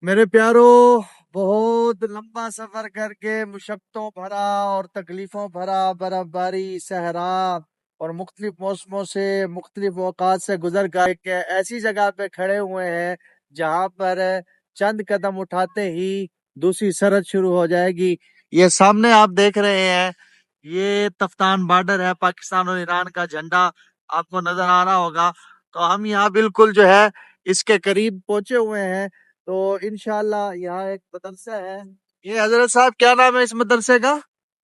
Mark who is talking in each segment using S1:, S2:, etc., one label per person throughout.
S1: میرے پیارو، بہت لمبا سفر کر کے مشقتوں بھرا اور تکلیفوں بھرا برف باری صحرا اور مختلف موسموں سے مختلف اوقات سے گزر کر ایک ایسی جگہ پہ کھڑے ہوئے ہیں جہاں پر چند قدم اٹھاتے ہی دوسری سرحد شروع ہو جائے گی۔ یہ سامنے آپ دیکھ رہے ہیں، یہ تفتان بارڈر ہے، پاکستان اور ایران کا جھنڈا آپ کو نظر آ رہا ہوگا۔ تو ہم یہاں بالکل جو ہے اس کے قریب پہنچے ہوئے ہیں۔ تو انشاءاللہ یہاں ایک مدرسہ ہے۔ یہ حضرت صاحب کیا نام ہے اس مدرسے کا؟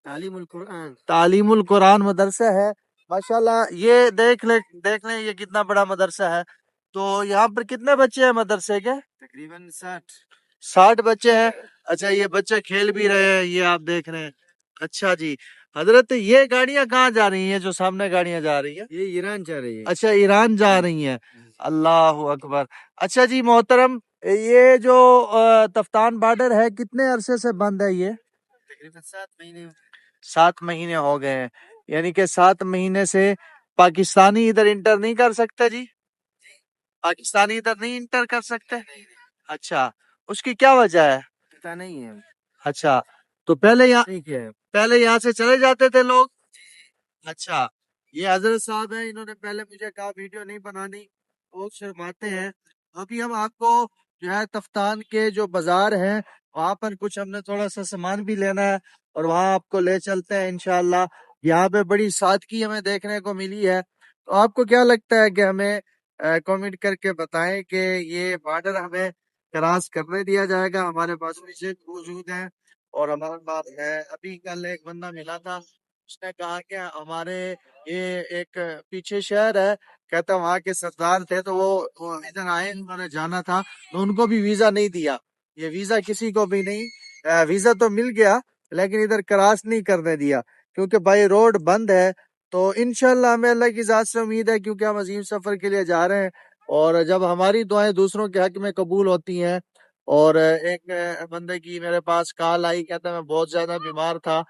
S1: تعلیم القرآن۔ تعلیم القرآن مدرسہ ہے، ماشاءاللہ۔ یہ دیکھ لیں یہ کتنا بڑا مدرسہ ہے۔ تو یہاں پر کتنے بچے ہیں مدرسے کے؟ تقریباً 60 بچے ہیں۔ اچھا، یہ بچے کھیل بھی رہے ہیں، یہ آپ دیکھ رہے ہیں۔ اچھا جی حضرت، یہ گاڑیاں کہاں جا رہی ہیں جو سامنے گاڑیاں جا رہی ہیں؟ یہ ایران جا رہی ہے۔ اچھا، ایران جا رہی ہیں، اللہ اکبر۔ اچھا جی محترم، یہ جو تفتان بارڈر ہے کتنے عرصے سے بند ہے یہ؟ تقریباً 7 مہینے۔ 7 مہینے ہو گئے ہیں، یعنی کہ 7 مہینے سے پاکستانی ادھر انٹر نہیں کر سکتے جی؟ پاکستانی ادھر نہیں انٹر کر سکتے؟ اچھا، اس کی کیا وجہ ہے؟ پتہ نہیں ہے۔ اچھا، تو پہلے یہاں سے چلے جاتے تھے لوگ؟ اچھا، یہ حضرت صاحب ہیں، انہوں نے پہلے مجھے کہا ویڈیو نہیں بنانی، بہت شرماتے ہیں۔ ابھی ہم آپ کو جو ہے تفتان کے جو بازار ہیں وہاں پر کچھ ہم نے تھوڑا سا سامان بھی لینا ہے اور وہاں آپ کو لے چلتے ہیں انشاءاللہ۔ یہاں پہ بڑی سادگی ہمیں دیکھنے کو ملی ہے۔ تو آپ کو کیا لگتا ہے کہ ہمیں کامنٹ کر کے بتائیں کہ یہ بارڈر ہمیں کراس کرنے دیا جائے گا؟ ہمارے پاس وزٹ موجود ہے اور ہمارے پاس ہے۔ ابھی کل ایک بندہ ملا تھا، اس نے کہا کہ ہمارے یہ ایک پیچھے شہر ہے، کہتا وہاں کے سردار تھے تو وہ ادھر آئے، انہوں نے جانا تھا تو ان کو بھی ویزا نہیں دیا۔ یہ ویزا کسی کو بھی نہیں، ویزا تو مل گیا لیکن ادھر کراس نہیں کرنے دیا کیونکہ بائی روڈ بند ہے۔ تو انشاءاللہ ہمیں اللہ کی ذات سے امید ہے، کیونکہ ہم عظیم سفر کے لیے جا رہے ہیں اور جب ہماری دعائیں دوسروں کے حق میں قبول ہوتی ہیں۔ اور ایک بندے کی میرے پاس کال آئی، کہتا میں بہت زیادہ بیمار تھا،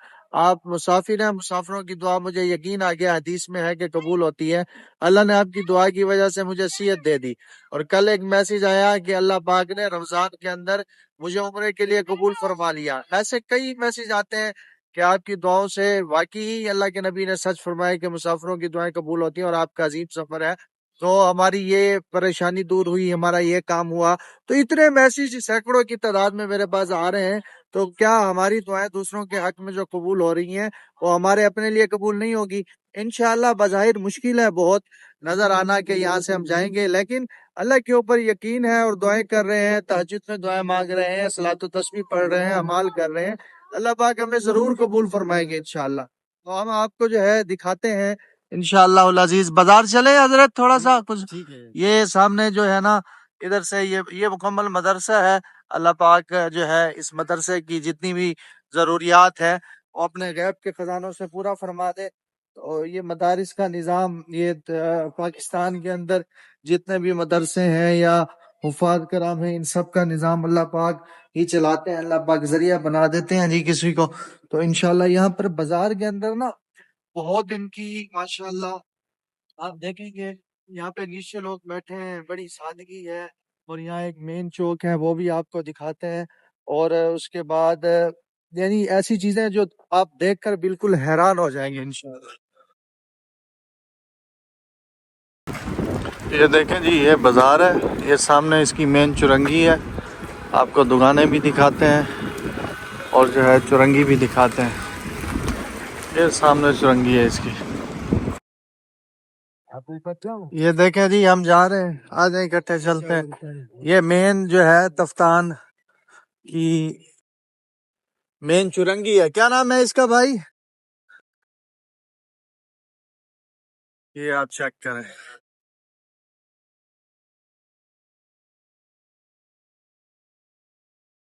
S1: آپ مسافر ہیں، مسافروں کی دعا مجھے یقین آ گیا حدیث میں ہے کہ قبول ہوتی ہے، اللہ نے آپ کی دعا کی وجہ سے مجھے صحت دے دی۔ اور کل ایک میسج آیا کہ اللہ پاک نے رمضان کے اندر مجھے عمرے کے لیے قبول فرما لیا۔ ایسے کئی میسج آتے ہیں کہ آپ کی دعاؤں سے واقعی اللہ کے نبی نے سچ فرمایا کہ مسافروں کی دعائیں قبول ہوتی ہیں اور آپ کا عظیم سفر ہے۔ تو ہماری یہ پریشانی دور ہوئی، ہمارا یہ کام ہوا۔ تو اتنے میسج سینکڑوں کی تعداد میں میرے پاس آ رہے ہیں، تو کیا ہماری دعائیں دوسروں کے حق میں جو قبول ہو رہی ہیں وہ ہمارے اپنے لیے قبول نہیں ہوگی؟ انشاءاللہ بظاہر مشکل ہے بہت نظر آنا کہ یہاں سے ہم جائیں گے، لیکن اللہ کے اوپر یقین ہے اور دعائیں کر رہے ہیں، تہجد میں دعائیں مانگ رہے ہیں، صلاۃ و تسبیح پڑھ رہے ہیں، اعمال کر رہے ہیں، اللہ پاک ہمیں ضرور قبول فرمائیں گے انشاءاللہ۔ تو ہم آپ کو جو ہے دکھاتے ہیں انشاءاللہ العزیز۔ بازار چلے حضرت تھوڑا سا کچھ؟ یہ سامنے جو ہے نا، ادھر سے یہ مکمل مدرسہ ہے۔ اللہ پاک جو ہے اس مدرسے کی جتنی بھی ضروریات ہے وہ اپنے غیب کے خزانوں سے پورا فرما دے۔ تو یہ مدارس کا نظام، یہ پاکستان کے اندر جتنے بھی مدرسے ہیں یا حفاظ کرام ہیں، ان سب کا نظام اللہ پاک ہی چلاتے ہیں، اللہ پاک ذریعہ بنا دیتے ہیں جی کسی کو۔ تو انشاءاللہ یہاں پر بازار کے اندر نا بہت ان کی ماشاءاللہ آپ دیکھیں گے، یہاں پہ نیچے لوگ بیٹھے ہیں، بڑی سادگی ہے۔ اور یہاں ایک مین چوک ہے، وہ بھی آپ کو دکھاتے ہیں۔ اور اس کے بعد یعنی ایسی چیزیں جو آپ دیکھ کر بالکل حیران ہو جائیں گے انشاءاللہ۔ یہ دیکھیں جی، یہ بازار ہے، یہ سامنے اس کی مین چرنگی ہے، آپ کو دکانیں بھی دکھاتے ہیں اور جو ہے چرنگی بھی دکھاتے ہیں۔ یہ سامنے چرنگی ہے اس کی۔ یہ دیکھیں جی، ہم جا رہے ہیں، آ جائیں اکٹھے چلتے ہیں۔ یہ مین جو ہے تفتان کی مین چرنگی ہے، کیا نام ہے اس کا بھائی؟ یہ آپ چیک کریں،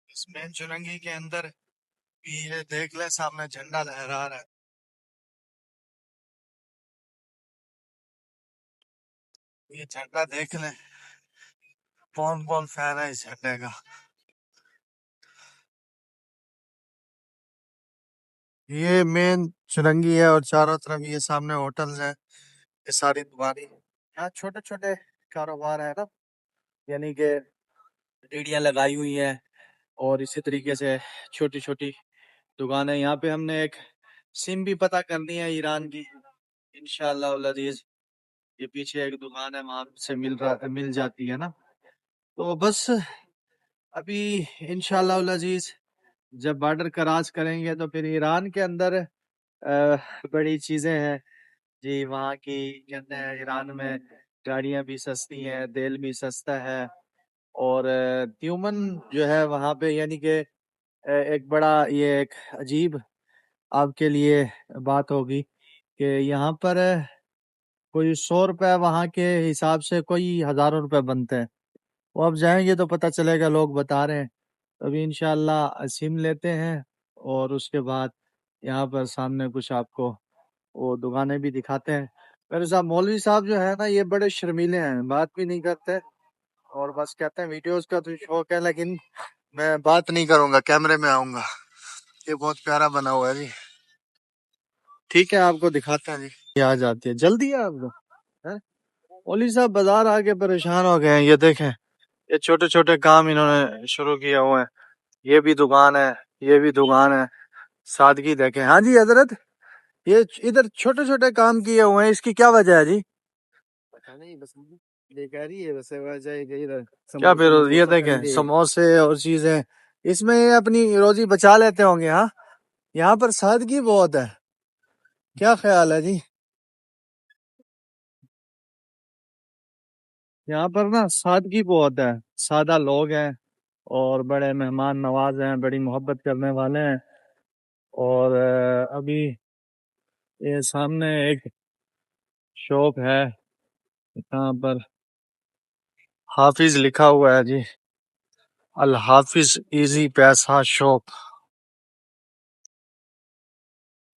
S1: اس مین چرنگی کے اندر یہ دیکھ لیں سامنے جھنڈا لہرا رہا ہے۔ یہ جھنڈا دیکھ لیں، کون کون فین ہے اس جھنڈے کا۔ یہ مین چرنگی ہے اور چاروں طرف یہ سامنے ہوٹلز ہیں، یہ ساری دکانیں، یہاں چھوٹے چھوٹے کاروبار ہے نا، یعنی کہ ریڑیاں لگائی ہوئی ہیں، اور اسی طریقے سے چھوٹی چھوٹی دکانیں. یہاں پہ ہم نے ایک سم بھی پتہ کرنی ہے ایران کی انشاءاللہ العزیز. یہ پیچھے ایک دکان ہے وہاں سے مل جاتی ہے نا. تو بس ابھی انشاءاللہ العزیز جب بارڈر کراس کریں گے تو پھر ایران کے اندر بڑی چیزیں ہیں جی. وہاں کی کہتے ہیں ایران میں گاڑیاں بھی سستی ہیں, تیل بھی سستا ہے, اور تیومن جو ہے وہاں پہ یعنی کہ ایک بڑا یہ ایک عجیب آپ کے لیے بات ہوگی کہ یہاں پر کوئی 100 روپے وہاں کے حساب سے کوئی ہزاروں روپے بنتے ہیں. وہ اب جائیں گے تو پتہ چلے گا, لوگ بتا رہے ہیں. ابھی انشاءاللہ سم لیتے ہیں اور اس کے بعد یہاں پر سامنے کچھ آپ کو وہ دکانیں بھی دکھاتے ہیں. میرے صاحب مولوی صاحب جو ہے نا یہ بڑے شرمیلے ہیں, بات بھی نہیں کرتے اور بس کہتے ہیں ویڈیوز کا تو شوق ہے لیکن میں بات نہیں کروں گا, کیمرے میں آؤں گا. یہ بہت پیارا بنا ہوا ہے جی. ٹھیک ہے آپ کو دکھاتے ہیں جی. یہ آ جاتی ہے, جلدی ہے آپ کو. مولوی صاحب بازار آ کے پریشان ہو گئے ہیں. یہ دیکھیں یہ چھوٹے چھوٹے کام انہوں نے شروع کیے ہوئے ہیں. یہ بھی دکان ہے, یہ بھی دکان ہے. سادگی دیکھیں. ہاں جی حضرت, یہ ادھر چھوٹے چھوٹے کام کیے ہوئے ہیں, اس کی کیا وجہ ہے جی؟ پتہ نہیں, بس بیکاری ہے بس وجہ ہے کہ ادھر کیا پھر یہ دیکھیں سموسے اور چیزیں, اس میں یہ اپنی روزی بچا لیتے ہوں گے. ہاں یہاں پر سادگی بہت ہے, کیا خیال ہے جی؟ یہاں پر نا سادگی بہت ہے, سادہ لوگ ہیں اور بڑے مہمان نواز ہیں, بڑی محبت کرنے والے ہیں. اور ابھی یہ سامنے ایک شاپ ہے, یہاں پر حافظ لکھا ہوا ہے جی, الحافظ ایزی پیسہ شاپ.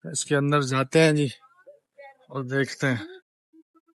S1: اس کے اندر جاتے ہیں جی اور دیکھتے ہیں.